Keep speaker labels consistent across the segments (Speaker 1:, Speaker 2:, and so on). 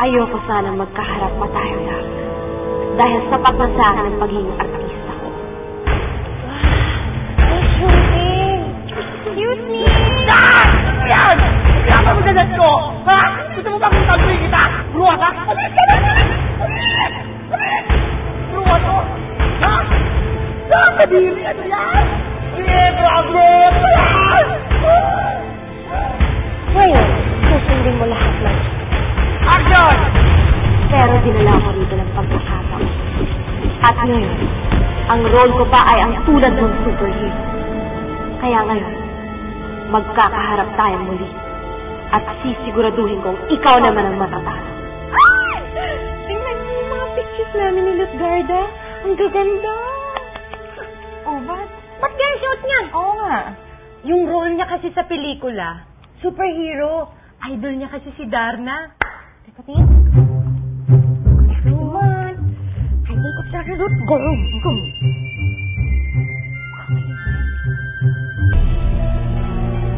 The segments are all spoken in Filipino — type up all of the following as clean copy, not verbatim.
Speaker 1: Ayoko sana magkaharap pa tayo lang. Dahil sapat na sa akin ang pagiging artista ko.
Speaker 2: Wow! Shooting! Excuse me!
Speaker 3: Yan! Kaya ka magagat ko! Ha? Gusto mo bang taguin kita? Luwa ka? Luwa ko? Ha? Nakadiri! Ano yan? Problem!
Speaker 1: Ngayon, susundin mo lahat ng
Speaker 3: Action!
Speaker 1: pero dinala ko rito ng pagkakataon. At ngayon, ang role ko pa ay ang tulad ng superhero. Kaya ngayon, magkakaharap tayo muli. At sisiguraduhin kong ikaw naman ang matatalo.
Speaker 2: Tingnan niyo yung mga pictures namin ni Lutgarda. Ang gaganda! Oh, ba't kaya shoot niyan? Oo nga. Yung role niya kasi sa pelikula, superhero. Idol niya kasi si Darna. Teka, tingin. Everyone, I think it's a good girl.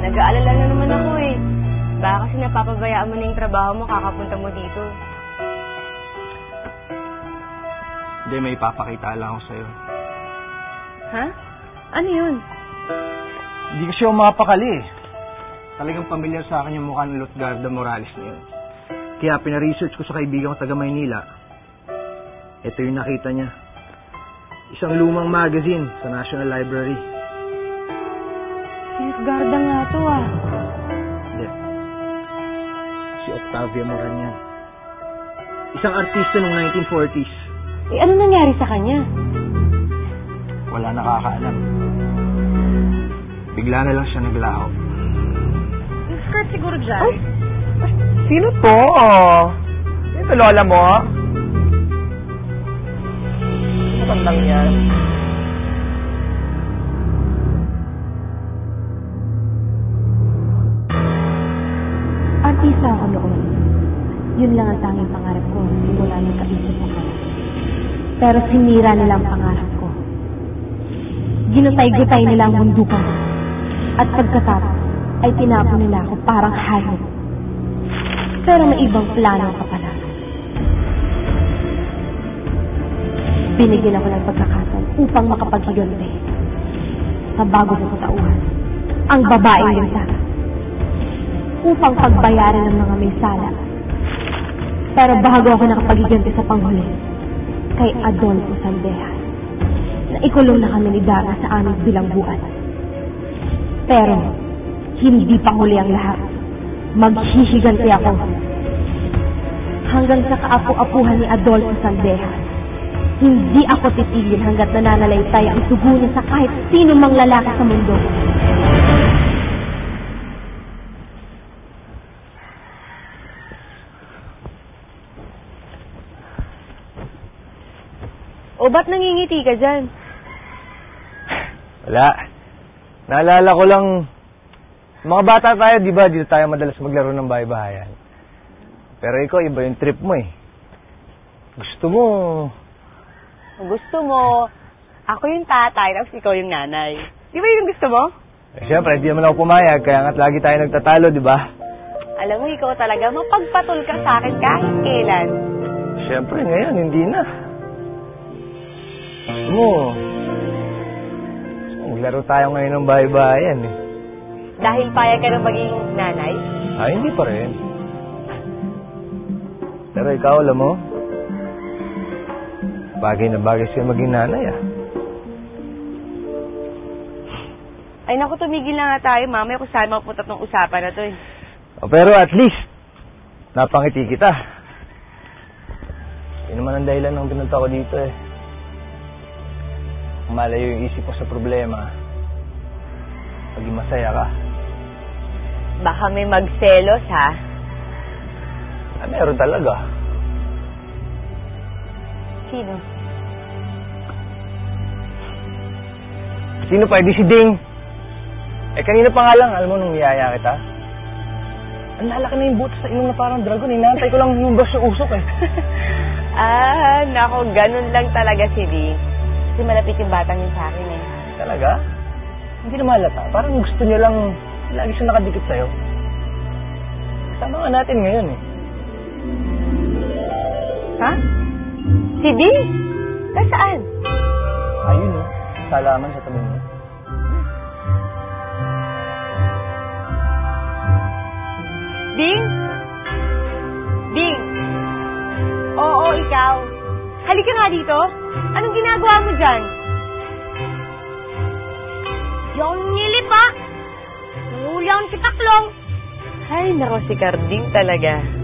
Speaker 4: Nag-aalala na naman ako eh. Baka kasi napapabayaan mo na yung trabaho mo, kakapunta mo dito.
Speaker 5: Hindi, may ipapakita lang ako sa'yo.
Speaker 4: Ha? Ano yun?
Speaker 5: Hindi kasi ako makapakali eh. Talagang pamilyar sa akin yung mukha ng Lutgarda Morales na yun. Kaya pina-research ko sa kaibigan ko taga Maynila. Ito yung nakita niya. Isang lumang magazine sa National Library.
Speaker 4: Si Lutgarda nga to ah.
Speaker 5: Hindi. Si Octavia Moran. Isang artista ng 1940s.
Speaker 4: Eh ano nangyari sa kanya?
Speaker 5: Wala nakakaalam. Bigla na lang siya naglaho.
Speaker 2: Yung skirt siguro dyan.
Speaker 3: Ay! Sino to? Ito lola mo? Matandang yan.
Speaker 1: Artista ako noon. Yun lang ang tanging pangarap ko simula ng kaisip ko. Pero sinira nila ang pangarap ko. Ginutay-gutay nila ang mundo ko. At pagkatapos ay tinapon nila ako parang hayop. Pero may ibang plano ka pala. Binigyan ako ng pagkakataon upang makapaghiganti sa bago na katauhan. Ang babaeng ganda. Upang pagbayaran ng mga may sala. Pero bago ako nakapaghiganti sa panghuli kay Adolfo Sandejas, na ikulong na kami ni Darna sa aming bilangguan. Pero hindi pa huli ang lahat. Maghihiganti ako hanggang sa kaapu-apuhan ni Adolfo Sandejas. Hindi ako titigil hanggat nananalaytay ang dugo niya sa kahit sino mang lalaki sa mundo.
Speaker 4: O ba't nangingiti ka dyan?
Speaker 5: Wala. Naalala ko lang, mga bata tayo, di ba? Dito tayo madalas maglaro ng bahay-bahayan. Pero ikaw, iba yung trip mo eh. Gusto mo...
Speaker 4: Gusto mo, ako yung tatay, tapos ikaw yung nanay. Di ba yun yung gusto mo?
Speaker 5: Eh, siyempre, di naman ako pumayag, kaya nga't lagi tayo nagtatalo, di ba?
Speaker 4: Alam mo, ikaw talaga, mapagpatol ka sa akin kahit kailan.
Speaker 5: Siyempre, ngayon, hindi na. Mo, maglaro tayo ngayon ng bahay-bahayan eh.
Speaker 4: Dahil payag ka ng maging nanay?
Speaker 5: Ah, hindi pa rin. Pero ikaw, alam mo, bagay na bagay siya maging nanay ah.
Speaker 4: Ay naku, tumigil na nga tayo. Mamaya kung saan mapunta tong usapan na to eh.
Speaker 5: Pero at least, napangiti kita. Yun naman ang dahilan ng pinunta ko dito eh. Malayo yung isip ko sa problema. Maging masaya ka.
Speaker 4: Baka may magselos ha?
Speaker 5: Ah, meron talaga.
Speaker 4: Sino?
Speaker 5: Sino pa? Di si Ding. Eh, kanina pa nga lang, alam mo, nung niyaya kita, ang lalaki na yung butas sa ilong na parang dragon. Inaantay ko lang yung brush sa usok eh.
Speaker 4: Ah, nako, ganun lang talaga si Ding. Kasi malapit yung batang yun sa akin eh.
Speaker 5: Talaga? Hindi na malata. Parang gusto niya lang lagi siya nakadikit sa'yo. Sama nga natin ngayon eh.
Speaker 4: Ha? Si Ding? Nasaan?
Speaker 5: Ayun oh, salaman sa tabi mo.
Speaker 4: Ding? Ding? Oo, ikaw. Halika nga dito. Anong ginagawa mo dyan?
Speaker 2: Yung nilip pa! Ulang si Taklong!
Speaker 4: Ay, nako si Carding talaga.